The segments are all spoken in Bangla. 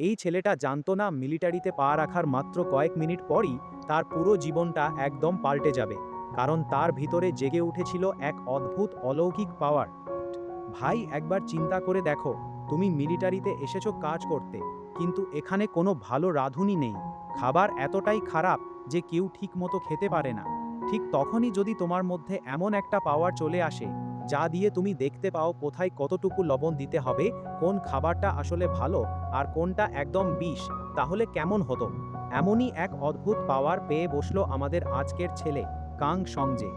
এই ছেলেটা জানতো না মিলিটারিতে পা রাখার মাত্র কয়েক মিনিট পরই তার পুরো জীবনটা একদম পাল্টে যাবে, কারণ তার ভিতরে জেগে উঠেছিল এক অদ্ভুত অলৌকিক পাওয়ার। ভাই, একবার চিন্তা করে দেখো, তুমি মিলিটারিতে এসেছো কাজ করতে, কিন্তু এখানে কোনো ভালো রাঁধুনি নেই। খাবার এতটাই খারাপ যে কেউ ঠিকমতো খেতে পারে না। ঠিক তখনই যদি তোমার মধ্যে এমন একটা পাওয়ার চলে আসে, যা দিয়ে তুমি দেখতে পাও কোথায় কতটুকু লবণ দিতে হবে, কোন খাবারটা আসলে ভালো আর কোনটা একদম বিষ, তাহলে কেমন হতো? এমনই এক অদ্ভুত পাওয়ার পেয়ে বসলো আমাদের আজকের ছেলে, কাং সংজে।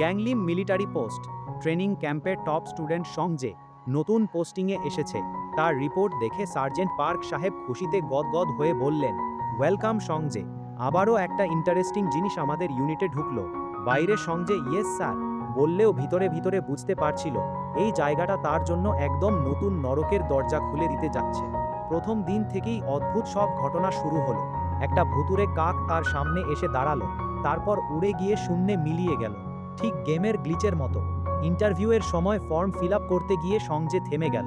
গ্যাংলিম মিলিটারি পোস্ট ট্রেনিং ক্যাম্পের টপ স্টুডেন্ট সংজে নতুন পোস্টিংয়ে এসেছে। তার রিপোর্ট দেখে সার্জেন্ট পার্ক সাহেব খুশিতে গদগদ হয়ে বললেন, ওয়েলকাম সংজে, আবারও একটা ইন্টারেস্টিং জিনিস আমাদের ইউনিটে ঢুকলো। বাইরে সংজে ইয়েস স্যার বললেও ভিতরে ভিতরে বুঝতে পারছিল এই জায়গাটা তার জন্য একদম নতুন নরকের দরজা খুলে দিতে যাচ্ছে। প্রথম দিন থেকেই অদ্ভুত সব ঘটনা শুরু হলো। একটা ভুতুরে কাক তার সামনে এসে দাঁড়ালো, তারপর উড়ে গিয়ে শূন্যে মিলিয়ে গেল, ঠিক গেমের গ্লিচের মতো। ইন্টারভিউয়ের সময় ফর্ম ফিল আপ করতে গিয়ে সংজে থেমে গেল।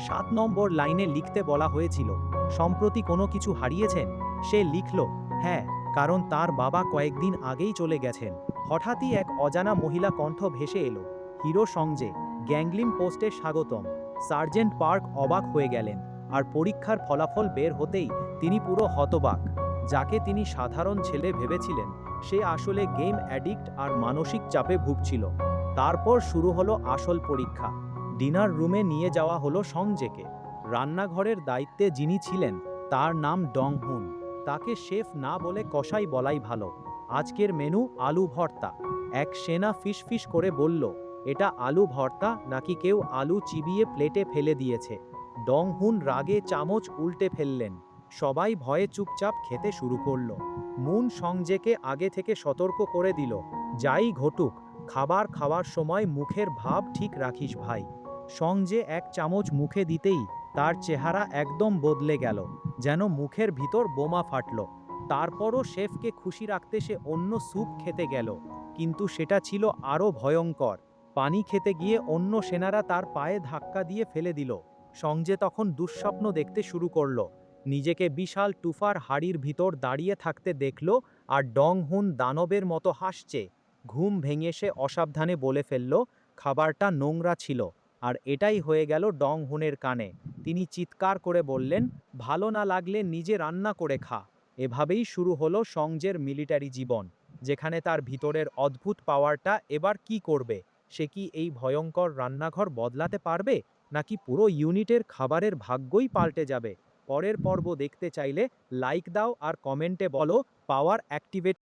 7 নম্বর লাইনে লিখতে বলা হয়েছিল, সম্প্রতি কোনো কিছু হারিয়েছেন? সে লিখল, হ্যাঁ, কারণ তার বাবা কয়েকদিন আগেই চলে গেছেন। হঠাৎই এক অজানা মহিলা কণ্ঠ ভেসে এলো, হিরো সংজে, গ্যাংলিম পোস্টে স্বাগতম। সার্জেন্ট পার্ক অবাক হয়ে গেলেন, আর পরীক্ষার ফলাফল বের হতেই তিনি পুরো হতবাক। যাকে তিনি সাধারণ ছেলে ভেবেছিলেন, সে আসলে গেম অ্যাডিক্ট আর মানসিক চাপে ভুগছিল। তারপর শুরু হলো আসল পরীক্ষা। ডিনার রুমে নিয়ে যাওয়া হলো সংজেকে। রান্নাঘরের দায়িত্বে যিনি ছিলেন তার নাম ডং হুন। তাকে শেফ না বলে কসাই বলাই ভালো। আজকের মেনু আলু ভর্তা। এক সেনা ফিসফিস করে বলল, এটা আলু ভর্তা নাকি কেউ আলু চিবিয়ে প্লেটে ফেলে দিয়েছে? ডং হুন রাগে চামচ উল্টে ফেললেন। সবাই ভয়ে চুপচাপ খেতে শুরু করলো। মুন সংজেকে আগে থেকে সতর্ক করে দিল, যাই ঘটুক, খাবার খাওয়ার সময় মুখের ভাব ঠিক রাখিস ভাই। সংজে এক চামচ মুখে দিতেই তার চেহারা একদম বদলে গেল, যেন মুখের ভিতর বোমা ফাটল। তারপরও শেফকে খুশি রাখতে সে অন্য স্যুপ খেতে গেল, কিন্তু সেটা ছিল আরও ভয়ঙ্কর। পানি খেতে গিয়ে অন্য সেনারা তার পায়ে ধাক্কা দিয়ে ফেলে দিল। সংজে তখন দুঃস্বপ্ন দেখতে শুরু করলো। নিজেকে বিশাল টুফার হাড়ির ভিতর দাঁড়িয়ে থাকতে দেখল, আর ডং হুন দানবের মতো হাসছে। ঘুম ভেঙে সে অসাবধানে বলে ফেলল, খাবারটা নোংরা ছিল। আর এটাই হয়ে গেল ডং হুনের কানে। তিনি চিৎকার করে বললেন, ভালো না লাগলে নিজে রান্না করে খা। এভাবেই শুরু হলো সংজের মিলিটারি জীবন, যেখানে তার ভিতরের অদ্ভুত পাওয়ারটা এবার কি করবে। সে কি এই ভয়ঙ্কর রান্নাঘর বদলাতে পারবে, নাকি পুরো ইউনিটের খাবারের ভাগ্যই পাল্টে যাবে? পরের পর্ব দেখতে চাইলে লাইক দাও আর কমেন্টে বলো পাওয়ার অ্যাক্টিভেট।